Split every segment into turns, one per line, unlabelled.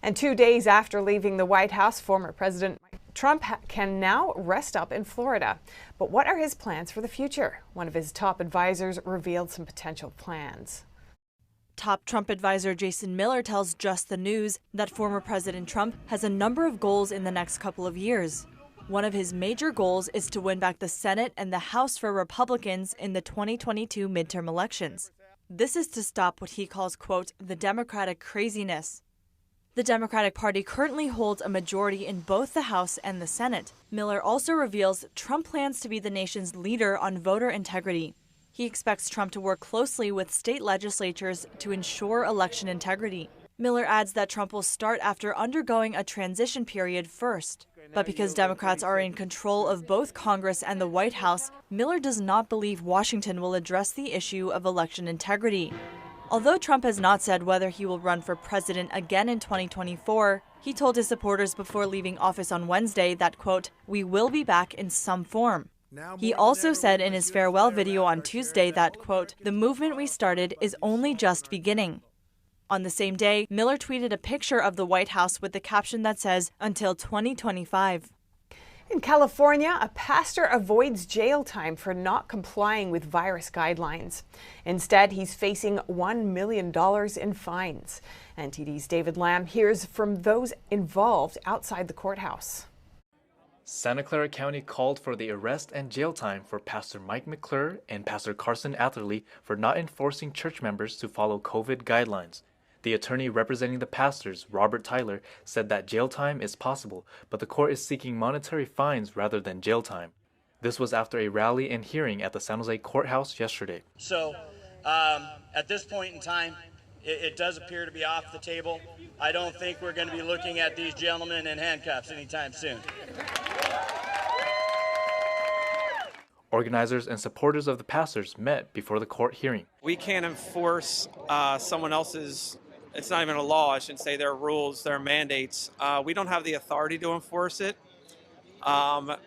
And 2 days after leaving the White House, former President Trump can now rest up in Florida. But what are his plans for the future? One of his top advisors revealed some potential plans.
Top Trump advisor Jason Miller tells Just the News that former President Trump has a number of goals in the next couple of years. One of his major goals is to win back the Senate and the House for Republicans in the 2022 midterm elections. This is to stop what he calls, quote, the Democratic craziness. The Democratic Party currently holds a majority in both the House and the Senate. Miller also reveals Trump plans to be the nation's leader on voter integrity. He expects Trump to work closely with state legislatures to ensure election integrity. Miller adds that Trump will start after undergoing a transition period first. But because Democrats are in control of both Congress and the White House, Miller does not believe Washington will address the issue of election integrity. Although Trump has not said whether he will run for president again in 2024, he told his supporters before leaving office on Wednesday that, quote, we will be back in some form. He also said in his farewell video on Tuesday that, quote, the movement we started is only just beginning. On the same day, Miller tweeted a picture of the White House with the caption that says, until 2025.
In California, a pastor avoids jail time for not complying with virus guidelines. Instead, he's facing $1 million in fines. NTD's David Lamb hears from those involved outside the courthouse.
Santa Clara County called for the arrest and jail time for Pastor Mike McClure and Pastor Carson Atherley for not enforcing church members to follow COVID guidelines. The attorney representing the pastors, Robert Tyler, said that jail time is possible, but the court is seeking monetary fines rather than jail time. This was after a rally and hearing at the San Jose courthouse yesterday.
So, at this point in time, it does appear to be off the table. I don't think we're going to be looking at these gentlemen in handcuffs anytime soon.
Organizers and supporters of the pastors met before the court hearing.
We can't enforce someone else's, it's not even a law, I shouldn't say, their rules, their mandates. We don't have the authority to enforce it.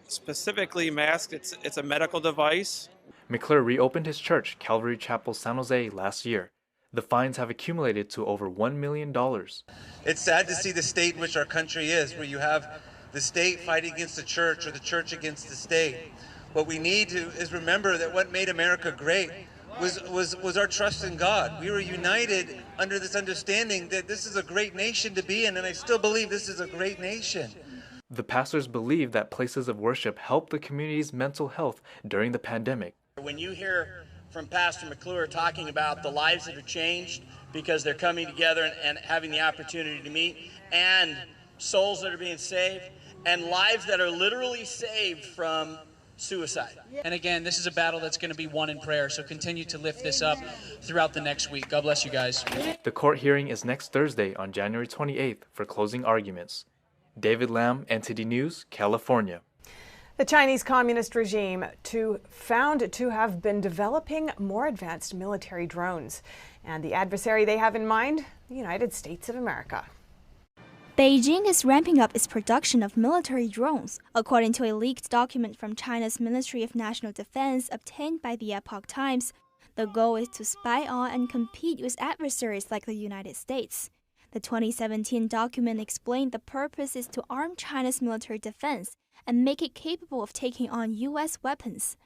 Specifically masked, it's a medical device.
McClure reopened his church, Calvary Chapel, San Jose, last year. The fines have accumulated to over $1 million.
It's sad to see the state in which our country is, where you have the state fighting against the church or the church against the state. What we need to is remember that what made America great was our trust in God. We were united under this understanding that this is a great nation to be in, and I still believe this is a great nation.
The pastors believe that places of worship help the community's mental health during the pandemic.
When you hear from Pastor McClure talking about the lives that are changed because they're coming together and having the opportunity to meet, and souls that are being saved, and lives that are literally saved from suicide.
And again, this is a battle that's going to be won in prayer, so continue to lift this up throughout the next week. God bless you guys.
The court hearing is next Thursday on January 28th for closing arguments. David Lamb, NTD News, California.
The Chinese Communist regime found to have been developing more advanced military drones. And the adversary they have in mind, the United States of America.
Beijing is ramping up its production of military drones, according to a leaked document from China's Ministry of National Defense obtained by the Epoch Times. The goal is to spy on and compete with adversaries like the United States. The 2017 document explained the purpose is to arm China's military defense and make it capable of taking on U.S. weapons.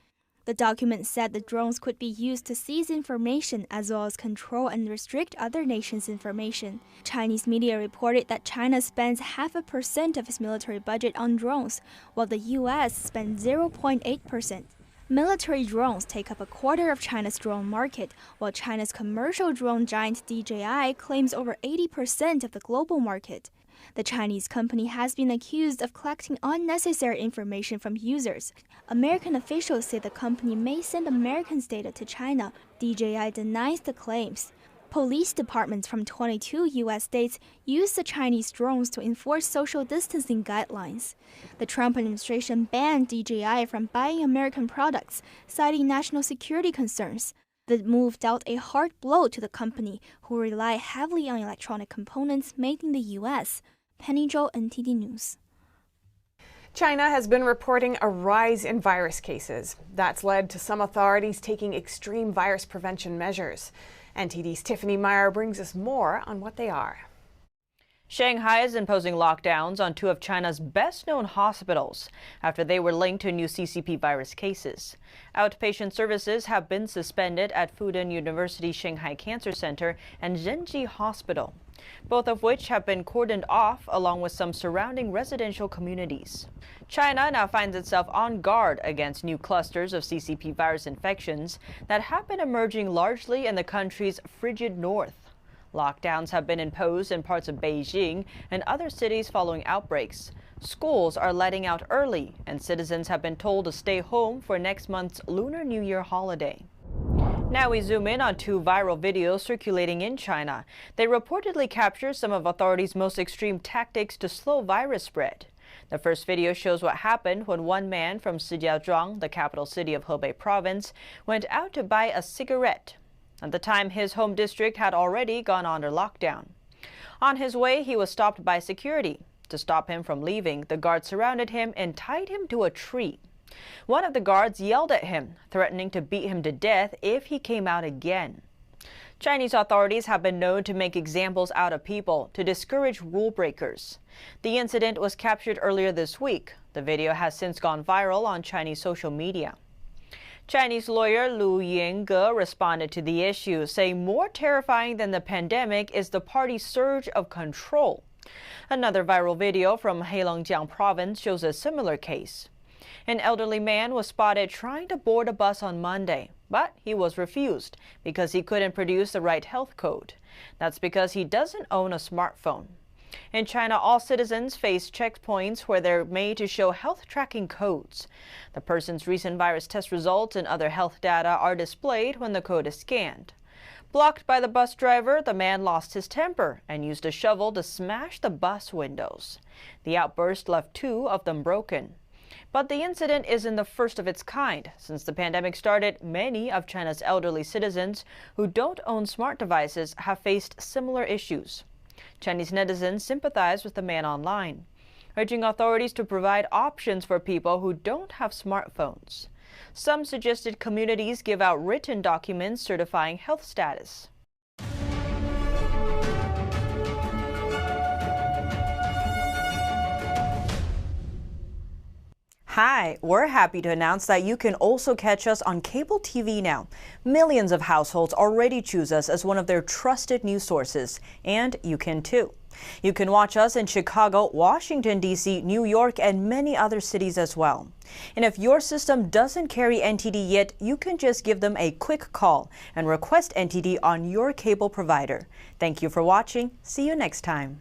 The document said the drones could be used to seize information as well as control and restrict other nations' information. Chinese media reported that China spends 0.5% of its military budget on drones, while the U.S. spends 0.8%. Military drones take up a quarter of China's drone market, while China's commercial drone giant DJI claims over 80% of the global market. The Chinese company has been accused of collecting unnecessary information from users. American officials say the company may send Americans' data to China. DJI denies the claims. Police departments from 22 U.S. states use the Chinese drones to enforce social distancing guidelines. The Trump administration banned DJI from buying American products, citing national security concerns. The move dealt a hard blow to the company, who rely heavily on electronic components made in the U.S. Penny Zhou, NTD News.
China has been reporting a rise in virus cases. That's led to some authorities taking extreme virus prevention measures. NTD's Tiffany Meyer brings us more on what they are.
Shanghai is imposing lockdowns on two of China's best-known hospitals after they were linked to new CCP virus cases. Outpatient services have been suspended at Fudan University Shanghai Cancer Center and Zhenji Hospital, both of which have been cordoned off along with some surrounding residential communities. China now finds itself on guard against new clusters of CCP virus infections that have been emerging largely in the country's frigid north. Lockdowns have been imposed in parts of Beijing and other cities following outbreaks. Schools are letting out early, and citizens have been told to stay home for next month's Lunar New Year holiday. Now we zoom in on two viral videos circulating in China. They reportedly capture some of authorities' most extreme tactics to slow virus spread. The first video shows what happened when one man from Shijiazhuang, the capital city of Hebei province, went out to buy a cigarette. At the time, his home district had already gone under lockdown. On his way, he was stopped by security. To stop him from leaving, the guards surrounded him and tied him to a tree. One of the guards yelled at him, threatening to beat him to death if he came out again. Chinese authorities have been known to make examples out of people to discourage rule breakers. The incident was captured earlier this week. The video has since gone viral on Chinese social media. Chinese lawyer Lu Yenge responded to the issue, saying more terrifying than the pandemic is the party's surge of control. Another viral video from Heilongjiang province shows a similar case. An elderly man was spotted trying to board a bus on Monday, but he was refused because he couldn't produce the right health code. That's because he doesn't own a smartphone. In China, all citizens face checkpoints where they're made to show health tracking codes. The person's recent virus test results and other health data are displayed when the code is scanned. Blocked by the bus driver, the man lost his temper and used a shovel to smash the bus windows. The outburst left two of them broken. But the incident isn't the first of its kind. Since the pandemic started, many of China's elderly citizens who don't own smart devices have faced similar issues. Chinese netizens sympathize with the man online, urging authorities to provide options for people who don't have smartphones. Some suggested communities give out written documents certifying health status. Hi, we're happy to announce that you can also catch us on cable TV now. Millions of households already choose us as one of their trusted news sources, and you can too. You can watch us in Chicago, Washington, D.C., New York, and many other cities as well. And if your system doesn't carry NTD yet, you can just give them a quick call and request NTD on your cable provider. Thank you for watching. See you next time.